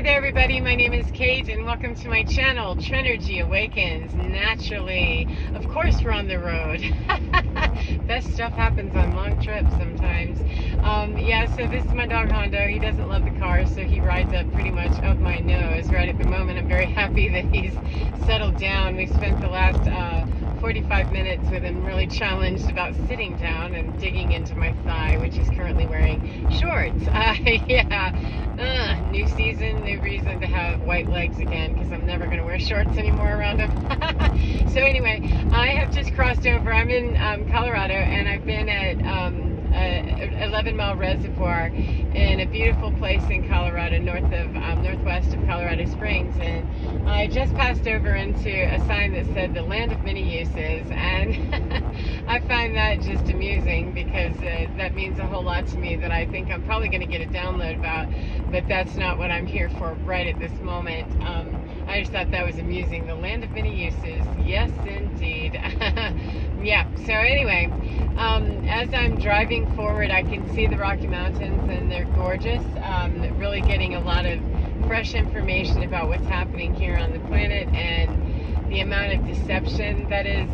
there everybody, my name is Kate and welcome to my channel, Trenergy Awakens. Naturally, of course we're on the road. Best stuff happens on long trips sometimes. Yeah, so this is my dog Hondo. He doesn't love the car, so he rides up pretty much up my nose right at the moment. I'm very happy that he's settled down. We spent the last 45 minutes with him really challenged about sitting down and digging into my thigh, which he's currently wearing shorts. New season, new reason to have white legs again, because I'm never going to wear shorts anymore around him. So anyway, I have just crossed over. I'm in Colorado, and I've been at 11 Mile Reservoir in a beautiful place in Colorado, northwest of Colorado Springs, and I just passed over into a sign that said the land of many uses, and I find that just amusing because that means a whole lot to me that I think I'm probably going to get a download about, but that's not what I'm here for right at this moment. I just thought that was amusing. The land of many uses. Yes, indeed. Yeah, so anyway, as I'm driving forward, I can see the Rocky Mountains, and they're gorgeous. Really getting a lot of fresh information about what's happening here on the planet and the amount of deception that is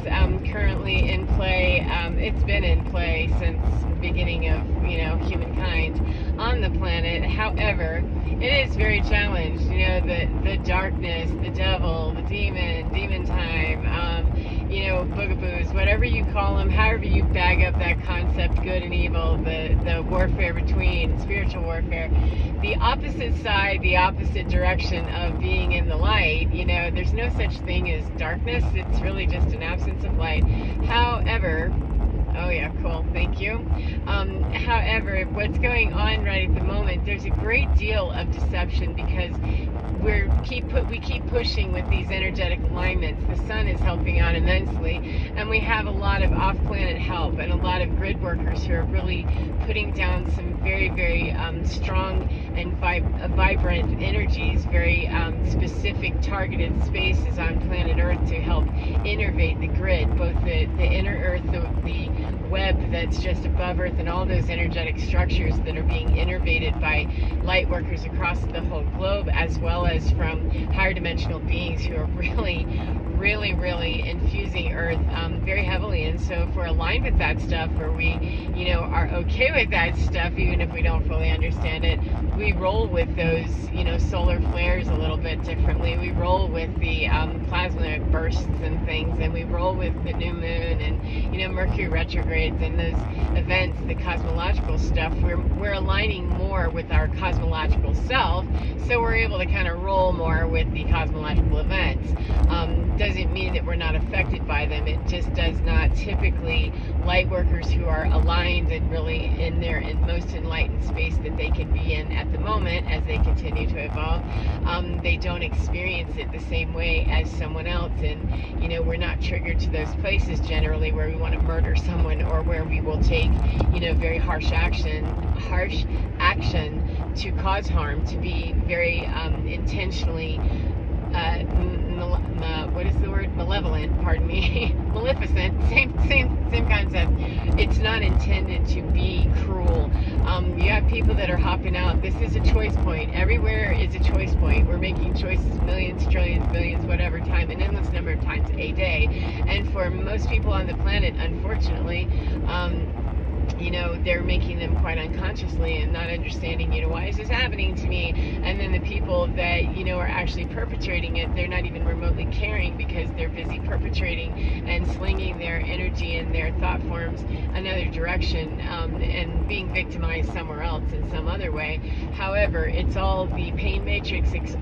currently in play. It's been in play since the beginning of, humankind on the planet. However, it is very challenged. The darkness, the devil, the demon time, boogaboos, whatever you call them, however you bag up that concept, good and evil, the warfare between, spiritual warfare, the opposite side, the opposite direction of being in the light. There's no such thing as darkness. It's really just an absence of light. However, oh yeah, cool, thank you. However, what's going on right at the moment, there's a great deal of deception because we keep pushing with these energetic alignments. The sun is helping out immensely, and we have a lot of off-planet help and a lot of grid workers who are really putting down some very, very strong and vibrant energies, very specific targeted spaces on planet Earth to help innervate the grid, both the inner Earth, the web that's just above Earth, and all those energetic structures that are being innervated by light workers across the whole globe, as well as from higher dimensional beings who are really infusing Earth very heavily. And so if we're aligned with that stuff, or we are okay with that stuff, even if we don't fully understand it, we roll with those solar flares a little bit differently. We roll with the plasma bursts and things, and we roll with the new moon and Mercury retrogrades and those events, the cosmological stuff. We're aligning more with our cosmological self, so we're able to kind of roll more with the cosmological events. Doesn't mean that we're not affected by them. It just does not. Typically, light workers who are aligned and really in their most enlightened space that they can be in at the moment as they continue to evolve, they don't experience it the same way as someone else. And we're not triggered to those places generally where we want to murder someone, or where we will take very harsh action to cause harm, to be very intentionally what is the word? Malevolent, pardon me. Maleficent, same concept. It's not intended to be cruel. You have people that are hopping out. This is a choice point. Everywhere is a choice point. We're making choices millions, trillions, billions, whatever time, an endless number of times a day. And for most people on the planet, unfortunately, they're making them quite unconsciously and not understanding, why is this happening to me? And then the people that, are actually perpetrating it, they're not even remotely caring because they're busy perpetrating and slinging their energy and their thought forms another direction, and being victimized somewhere else in some other way. However, it's all the pain matrix, it's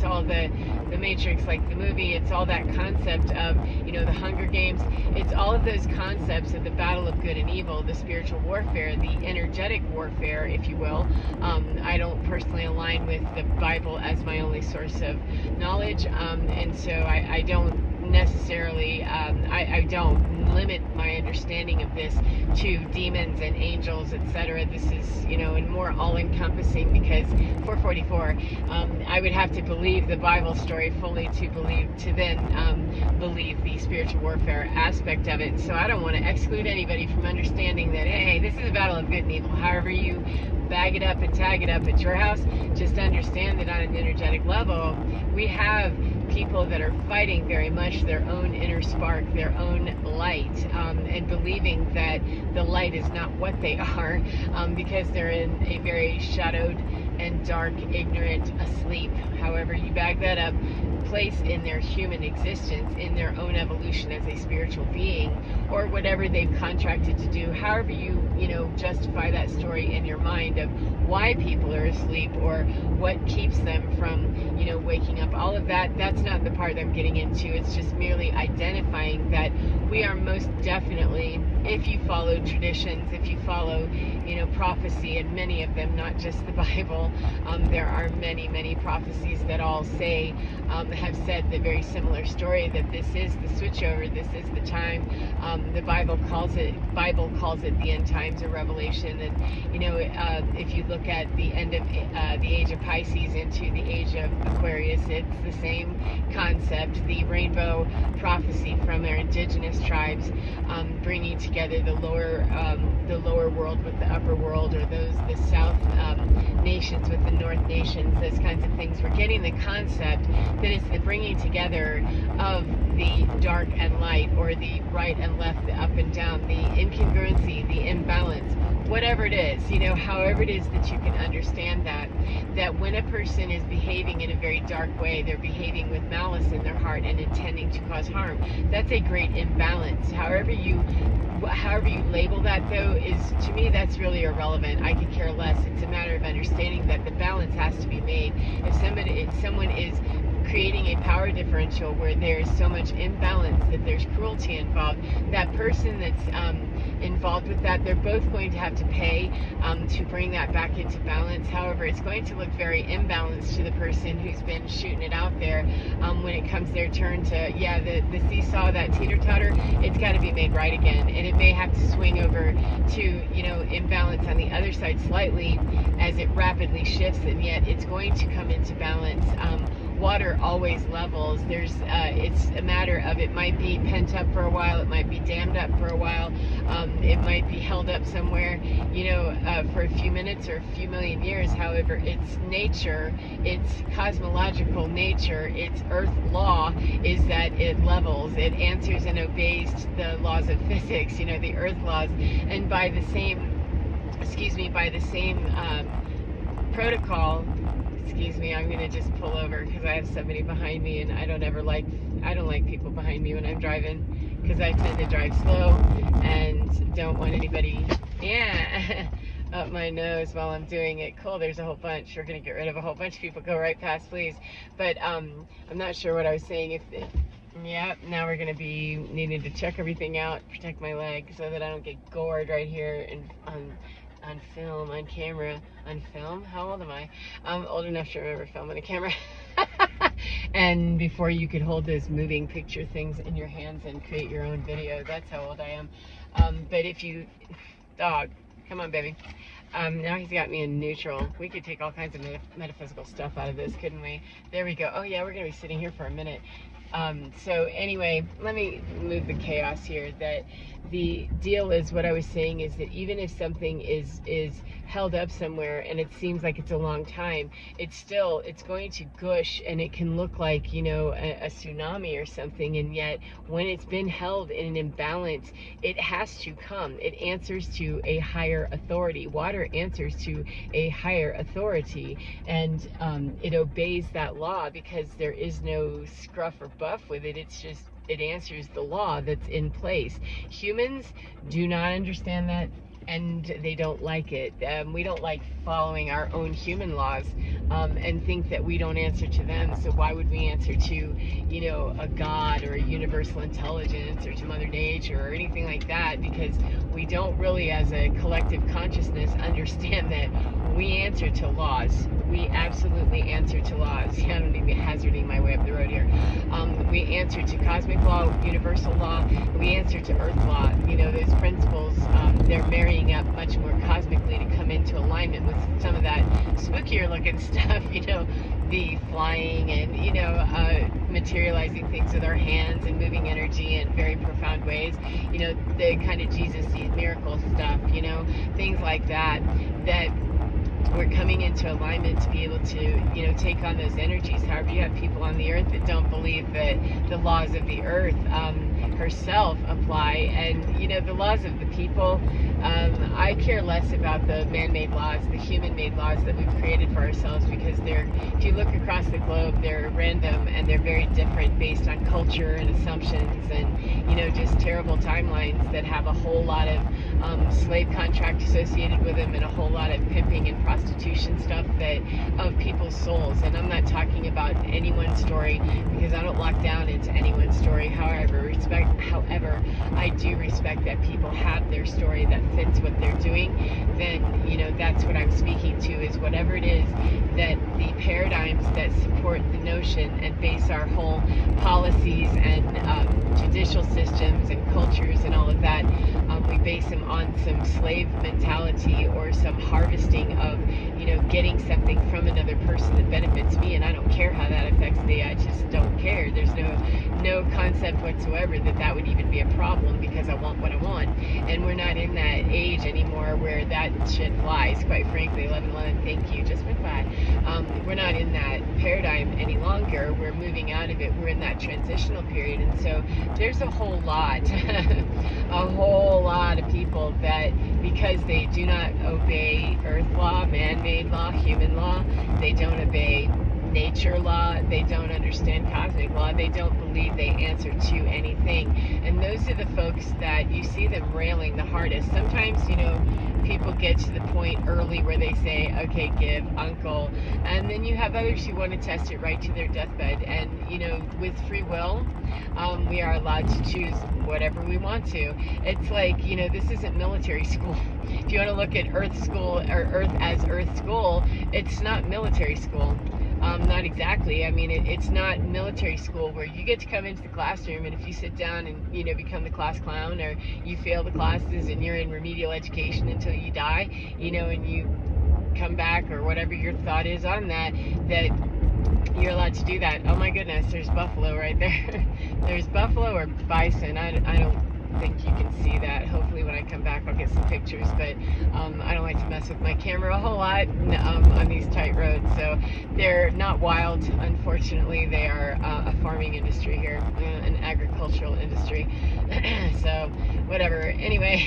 all the matrix, like the movie. It's all that concept of, the Hunger Games. It's all of those concepts of the battle of good and evil, the spiritual warfare, the energetic warfare, if you will. I don't personally align with the Bible as my only source of knowledge, and so I don't necessarily, I don't limit my understanding of this to demons and angels, etc. This is, and more all-encompassing, because 444, I would have to believe the Bible story fully to then believe the spiritual warfare aspect of it. So I don't want to exclude anybody from understanding that, hey, this is a battle of good and evil. However you bag it up and tag it up at your house, just understand that on an energetic level, we have people that are fighting very much their own inner spark, their own light, and believing that the light is not what they are, because they're in a very shadowed and dark, ignorant, asleep, however you bag that up, place in their human existence, in their own evolution as a spiritual being, or whatever they've contracted to do. However you justify that story in your mind of why people are asleep, or what keeps them from waking up, all of that, that's not the part I'm getting into. It's just merely identifying that we are most definitely, if you follow traditions, if you follow prophecy, and many of them, not just the Bible, there are many prophecies that all say, have said the very similar story, that this is the switchover, this is the time. The Bible calls it the end times, or Revelation. And if you look at the end of the age of Pisces into the age of Aquarius, it's the same concept, the rainbow prophecy from their indigenous tribes, bringing together the lower world with the upper world, or the south nations with the north nations, those kinds of things. We're getting the concept that it's the bringing together of the dark and light, or the right and left, the up and down, the incongruency, the imbalance, whatever it is, however it is that you can understand that when a person is behaving in a very dark way, they're behaving with malice in their heart and intending to cause harm. That's a great imbalance. However you label that, though, is, to me, that's really irrelevant. I could care less. It's a matter of understanding that the balance has to be made. If someone is creating a power differential where there's so much imbalance that there's cruelty involved, that person that's involved with that, they're both going to have to pay to bring that back into balance. However, it's going to look very imbalanced to the person who's been shooting it out there when it comes their turn to, the seesaw, that teeter-totter, it's got to be made right again. And it may have to swing over to, imbalance on the other side slightly as it rapidly shifts, and yet it's going to come into balance. Water always levels. It's a matter of, it might be pent up for a while, it might be dammed up for a while, it might be held up somewhere, for a few minutes or a few million years. However, its nature, its cosmological nature, its earth law is that it levels, it answers and obeys the laws of physics, the earth laws, and by the same protocol. Excuse me, I'm gonna just pull over because I have somebody behind me, and I don't like people behind me when I'm driving, because I tend to drive slow and don't want anybody up my nose while I'm doing it. Cool, there's a whole bunch. We're gonna get rid of a whole bunch of people. Go right past, please. But I'm not sure what I was saying. Now we're gonna be needing to check everything out, protect my leg so that I don't get gored right here and on film, on camera, on film. How old am I? I'm old enough to remember film on a camera. And before you could hold those moving picture things in your hands and create your own video, that's how old I am. But if you, dog, come on, baby. Now he's got me in neutral. We could take all kinds of metaphysical stuff out of this, couldn't we? There we go. Oh yeah, we're gonna be sitting here for a minute. So anyway, let me move the chaos here. That the deal is, what I was saying is that even if something is held up somewhere and it seems like it's a long time, it's going to gush, and it can look like, a tsunami or something, and yet when it's been held in an imbalance, it has to come. It answers to a higher authority. Water answers to a higher authority, and it obeys that law because there is no scruff or buff with it. It's just, it answers the law that's in place. Humans do not understand that, and they don't like it. We don't like following our own human laws, and think that we don't answer to them. So why would we answer to, a God or a universal intelligence, or to Mother Nature or anything like that? Because we don't really, as a collective consciousness, understand that we answer to laws. We absolutely answer to laws. I don't need to be hazarding my way up the road here. We answer to cosmic law, universal law. We answer to earth law. You know, those principles, they're marrying up much more cosmically to come into alignment with some of that spookier looking stuff, you know, the flying and, you know, materializing things with our hands and moving energy in very profound ways. You know, the kind of Jesus miracle stuff, you know, things like that, that we're coming into alignment to be able to, you know, take on those energies. However, you have people on the earth that don't believe that the laws of the earth herself apply, and, you know, the laws of the people, I care less about the man-made laws, the human-made laws that we've created for ourselves, because they're, if you look across the globe, they're random and they're very different based on culture and assumptions and, you know, just terrible timelines that have a whole lot of slave contract associated with them and a whole lot of pimping and prostitution stuff that of people's souls. And I'm not talking about anyone's story, because I don't lock down into anyone's story. However, I do respect that people have their story that fits what they're doing. Then, you know, that's what I'm speaking to, is whatever it is that the paradigms that support the notion and base our whole policies and judicial systems and cultures and all of that, we base them on some slave mentality or some harvesting of, you know, getting something from another person that benefits me, and I don't care how that affects me. I just don't care. There's no concept whatsoever that that would even be a problem, because I want what I want. And we're not in that age anymore where that shit flies, quite frankly. 1111, thank you, just went by. We're not in that paradigm any longer. We're moving out of it. We're in that transitional period. And so there's a whole lot a whole lot of people that, because they do not obey earth law, man-made law, human law, they don't obey nature law, they don't understand cosmic law, they don't believe they answer to anything. And those are the folks that you see them railing the hardest. Sometimes, you know, people get to the point early where they say, okay, give, uncle. And then you have others who want to test it right to their deathbed. And, you know, with free will, we are allowed to choose whatever we want to. It's like, you know, this isn't military school. If you want to look at Earth school, or Earth as Earth school, it's not military school. Not exactly. I mean, it's not military school where you get to come into the classroom, and if you sit down and, you know, become the class clown, or you fail the classes and you're in remedial education until you die, you know, and you come back, or whatever your thought is on that, that you're allowed to do that. Oh my goodness, there's buffalo right there. There's buffalo or bison. I don't think you can see that. Hopefully when I come back I'll get some pictures, but I don't like to mess with my camera a whole lot on these tight roads. So they're not wild, unfortunately. They are a farming industry here, an agricultural industry. So whatever. Anyway,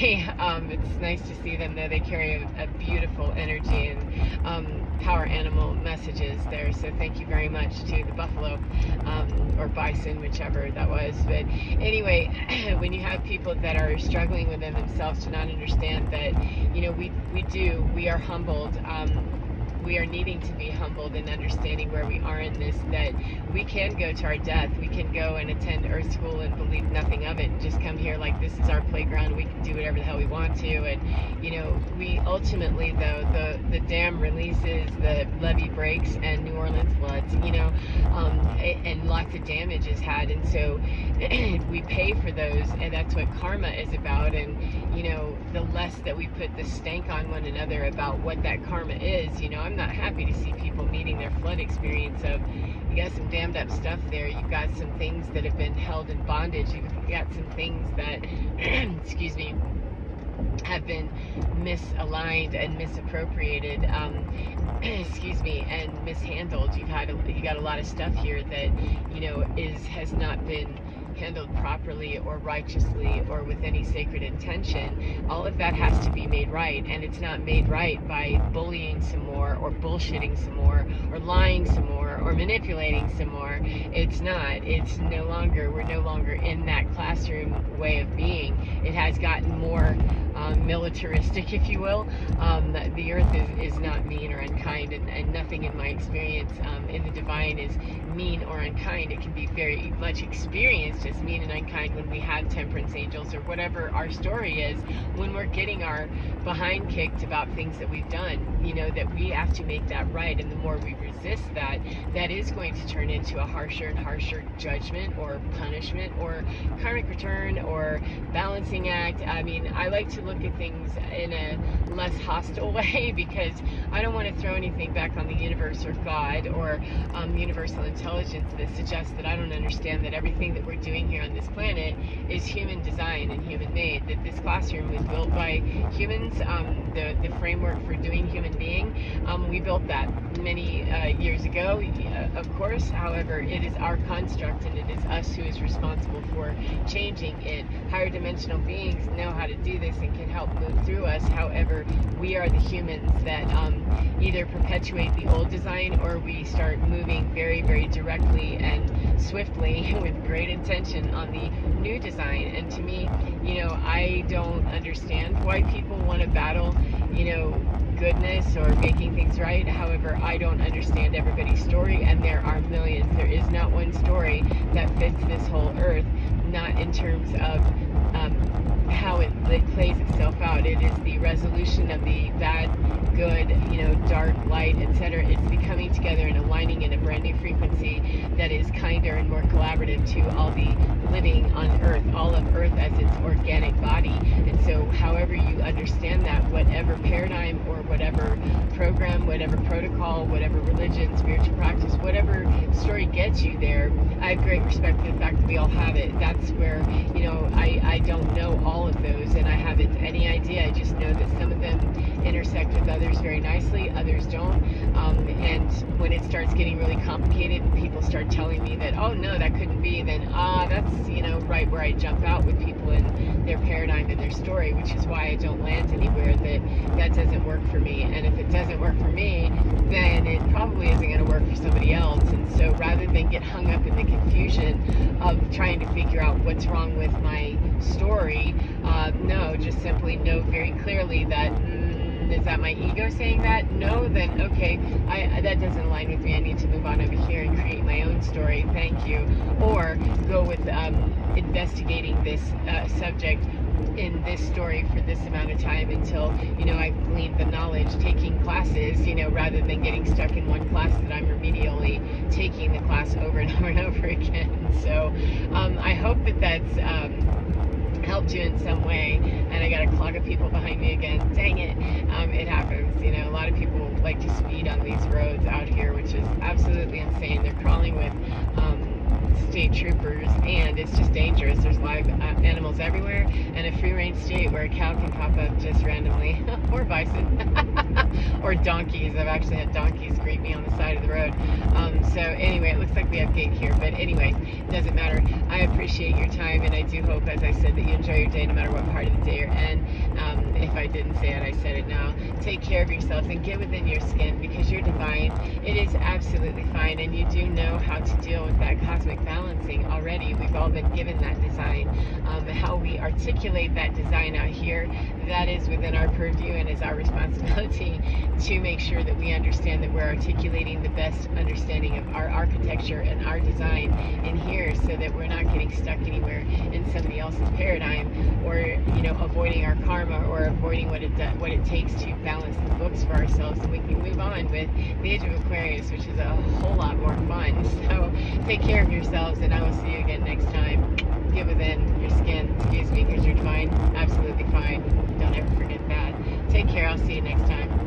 it's nice to see them though. They carry a beautiful energy and power animal messages there. So thank you very much to the buffalo or bison, whichever that was. But anyway, when you have people that are struggling within themselves to not understand that, you know, we are humbled. We are needing to be humbled in understanding where we are in this, that we can go to our death. We can go and attend Earth School and believe nothing of it and just come here like this is our playground. We can do whatever the hell we want to. And, you know, we ultimately, though, the dam releases, the levee breaks, and New Orleans floods, you know, and lots of damage is had. And so we pay for those, and that's what karma is about. And, you know, the less that we put the stank on one another about what that karma is, you know, I'm not happy to see people meeting their flood experience of, you got some damned up stuff there, you've got some things that have been held in bondage, you've got some things that, excuse me, have been misaligned and misappropriated, excuse me, and mishandled. You got a lot of stuff here that, you know, has not been handled properly or righteously or with any sacred intention. All of that has to be made right, and it's not made right by bullying some more or bullshitting some more or lying some more or manipulating some more. It's not. It's no longer, we're no longer in that classroom way of being. It has gotten more militaristic, if you will. The earth is not mean or unkind, and nothing in my experience in the divine is mean or unkind. It can be very much experienced as mean and unkind when we have temperance angels, or whatever our story is, when we're getting our behind kicked about things that we've done, that we have to make that right. And the more we resist that, that is going to turn into a harsher and harsher judgment or punishment or karmic return or balancing act. I mean, I like to look at things in a less hostile way, because I don't want to throw anything back on the universe or God or universal intelligence that suggests that I don't understand that everything that we're doing here on this planet is human design and human made, that this classroom was built by humans. The framework for doing human being, we built that many years ago, of course. However, it is our construct, and it is us who is responsible for changing it. Higher dimensional beings know how to do this and can help move through us. However, we are the humans that either perpetuate the old design, or we start moving very, very directly and swiftly with great intention on the new design. And to me, I don't understand why people want to battle, goodness or making things right. However, I don't understand everybody's story, and there are millions. There is not one story that fits this whole earth, not in terms of how it plays itself out. It is the resolution of the bad, good, dark, light, etc. It's the coming together and aligning in a brand new frequency that is kinder and more collaborative to all the living on earth, all of earth as its organic body. And so however you understand that, whatever paradigm or whatever program, whatever protocol, whatever religion, spiritual practice, whatever story gets you there, I have great respect for the fact that we all have it. That's where, I don't know all of those, and I haven't any idea. I just know that some of them intersect with others very nicely, others don't. And when it starts getting really complicated and people start telling me that, oh no, that couldn't be, then that's right where I jump out with people in their paradigm and their story, which is why I don't land anywhere that doesn't work for me. And if it doesn't work for me, then it probably isn't going to work for somebody else. And so rather than get hung up in the confusion of trying to figure out what's wrong with my story, no, just simply know very clearly that is that my ego saying that? No, then okay, that doesn't align with me. I need to move on over here and create my own story. Thank you. Or go with investigating this subject in this story for this amount of time until I've gleaned the knowledge, taking classes, rather than getting stuck in one class that I'm remedially taking the class over and over and over again. So I hope that that's helped you in some way. And I got a clog of people behind me again. Dang it. It happens. A lot of people like to speed on these roads out here, which is absolutely insane. They're crawling with state troopers, and it's just dangerous. There's live animals everywhere, and a free-range state where a cow can pop up just randomly, or bison, or donkeys. I've actually had donkeys greet me on the side of the road. So anyway, it looks like we have gate here, but anyway, it doesn't matter. I appreciate your time, and I do hope, as I said, that you enjoy your day no matter what part of the day you're in. If I didn't say it, I said it now. Take care of yourselves and get within your skin, because you're divine. It is absolutely fine, and you do know how to deal with that cosmic balancing already. We've all been given that design. How we articulate that design out here, that is within our purview, and is our responsibility to make sure that we understand that we're articulating the best understanding of our architecture and our design in here, so that we're not getting stuck anywhere in somebody else's paradigm, or avoiding our karma, or avoiding what it takes to balance the books for ourselves, and we can move on with the Age of Aquarius, which is a whole lot more fun. So take care of yourselves, and I will see you again next time. Get within your skin, excuse me, because you're divine, absolutely fine. Don't ever forget that. Take care. I'll see you next time.